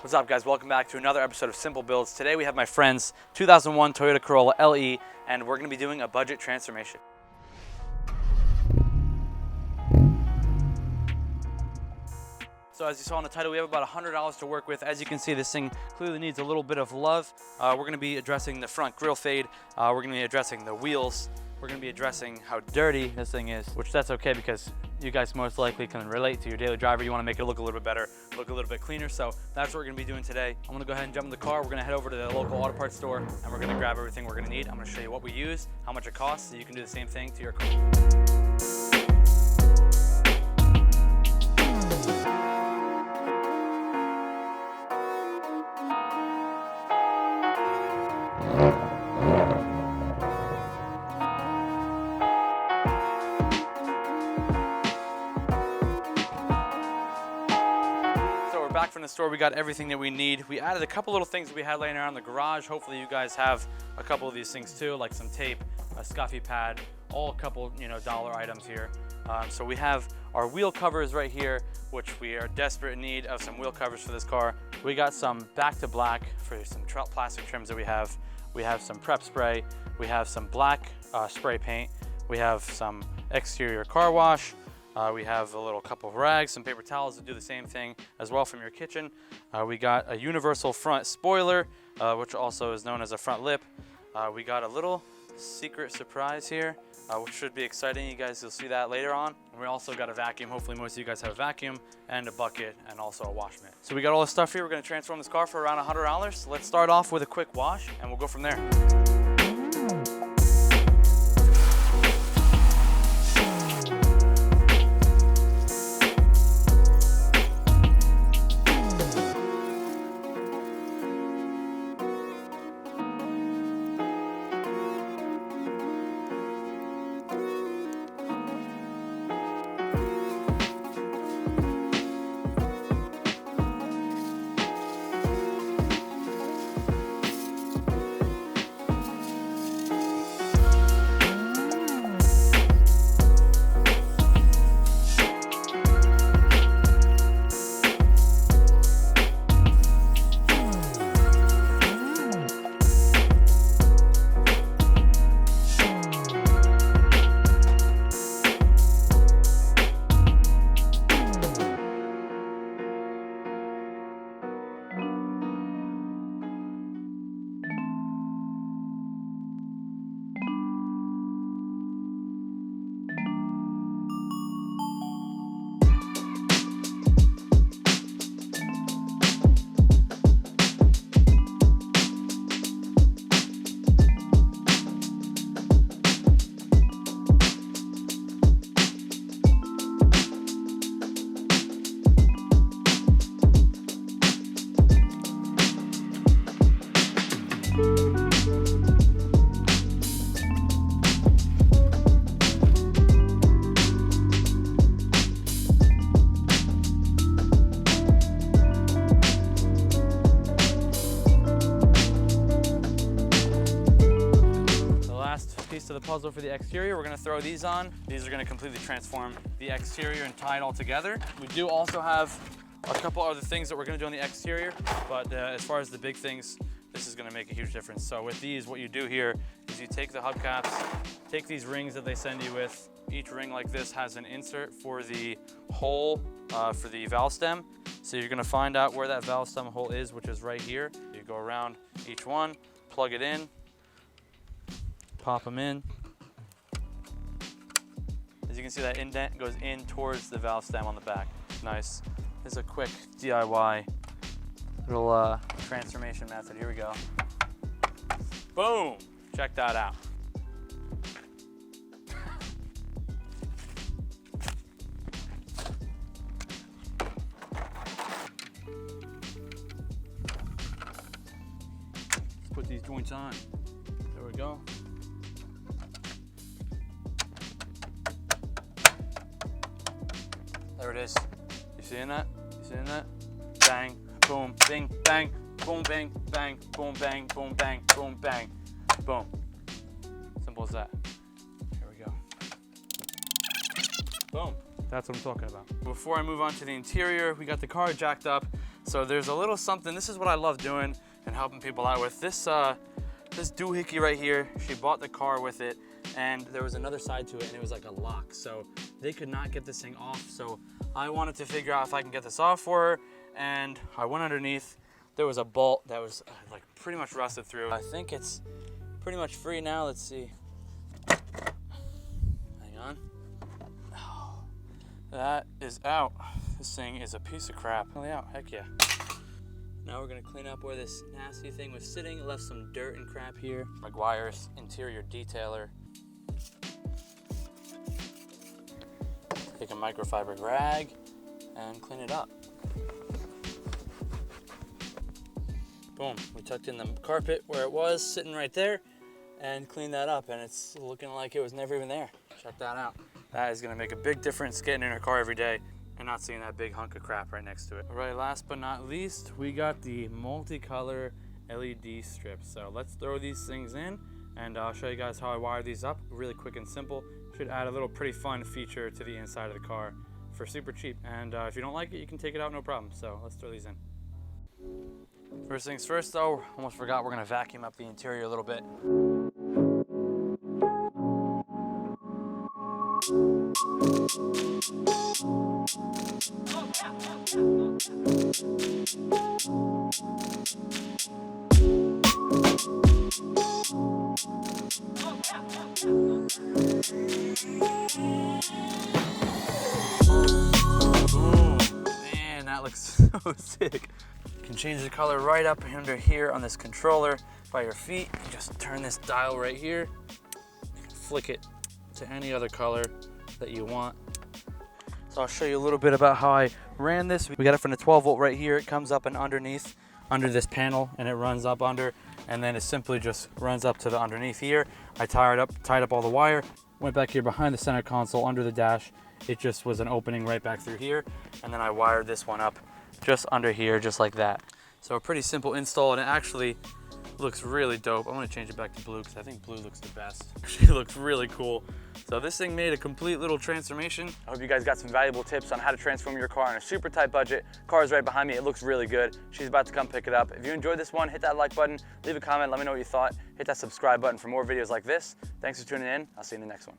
What's up, guys? Welcome back to another episode of Smplbuilds. Today we have my friend's 2001 Toyota Corolla LE, and we're going to be doing a budget transformation. So as you saw in the title, we have about $100 to work with. As you can see, this thing clearly needs a little bit of love. We're going to be addressing the front grille fade. We're going to be addressing the wheels. We're going to be addressing how dirty this thing is, which that's okay because you guys most likely can relate to your daily driver. You want to make it look a little bit better, look a little bit cleaner. So that's what we're going to be doing today. I'm going to go ahead and jump in the car. We're going to head over to the local auto parts store and we're going to grab everything we're going to need. I'm going to show you what we use, how much it costs, so you can do the same thing to your car. Back from the store, we got everything that we need. We added a couple little things that we had laying around the garage. Hopefully you guys have a couple of these things too, like some tape, a scuffy pad, all a couple, dollar items here. So we have our wheel covers right here, which we are desperate in need of some wheel covers for this car. We got some back to black for some plastic trims that we have. We have some prep spray. We have some black spray paint. We have some exterior car wash. We have a little couple of rags, some paper towels to do the same thing as well from your kitchen. We got a universal front spoiler, which also is known as a front lip. We got a little secret surprise here, which should be exciting. You guys will see that later on. And we also got a vacuum. Hopefully most of you guys have a vacuum and a bucket and also a wash mitt. So we got all this stuff here. We're going to transform this car for around $100. Let's start off with a quick wash and we'll go from there. Piece of the puzzle for the exterior, we're going to throw these on. These are going to completely transform the exterior and tie it all together. We do also have a couple other things that we're going to do on the exterior, but as far as the big things, this is going to make a huge difference. So with these, what you do here is you take the hubcaps, take these rings that they send you with. Each ring like this has an insert for the hole for the valve stem. So you're going to find out where that valve stem hole is, which is right here. You go around each one, plug it in, pop them in. As you can see, that indent goes in towards the valve stem on the back. Nice. This is a quick DIY little transformation method. Here we go. Boom! Check that out. Let's put these joints on. There we go. There it is. You seeing that? You seeing that? Bang, boom, bing, bang, boom, bang, bang, boom, bang, boom, bang, boom, bang, boom. Simple as that. Here we go. Boom. That's what I'm talking about. Before I move on to the interior, we got the car jacked up So there's a little something, this is what I love doing and helping people out with. This doohickey right here, she bought the car with it, and there was another side to it, and it was like a lock. So they could not get this thing off. So I wanted to figure out if I can get this off for her, and I went underneath. There was a bolt that was like pretty much rusted through. I think it's pretty much free now. Let's see. Hang on. Oh, that is out. This thing is a piece of crap. Really out, heck yeah. Now we're gonna clean up where this nasty thing was sitting. It left some dirt and crap here. McGuire's interior detailer. Take a microfiber rag and clean it up. Boom, we tucked in the carpet where it was, sitting right there, and cleaned that up, and it's looking like it was never even there. Check that out. That is gonna make a big difference getting in her car every day and not seeing that big hunk of crap right next to it. All right, last but not least, we got the multicolor LED strips. So let's throw these things in, and I'll show you guys how I wire these up. Really quick and simple. Should add a little pretty fun feature to the inside of the car for super cheap. And if you don't like it, you can take it out, no problem. So let's throw these in. First things first though, almost forgot, we're gonna vacuum up the interior a little bit. Man, that looks so sick. You can change the color right up under here on this controller by your feet. You just turn this dial right here, flick it to any other color that you want. So I'll show you a little bit about how I ran this. We got it from the 12 volt right here. It comes up and underneath under this panel, and it runs up under, and then it simply just runs up to the underneath here. I tied up all the wire, went back here behind the center console under the dash. It just was an opening right back through here, and then I wired this one up just under here, just like that. So a pretty simple install, and it actually looks really dope. I'm gonna change it back to blue because I think blue looks the best. Actually looks really cool. So this thing made a complete little transformation. I hope you guys got some valuable tips on how to transform your car on a super tight budget. Car is right behind me, it looks really good. She's about to come pick it up. If you enjoyed this one, hit that like button, leave a comment, let me know what you thought. Hit that subscribe button for more videos like this. Thanks for tuning in, I'll see you in the next one.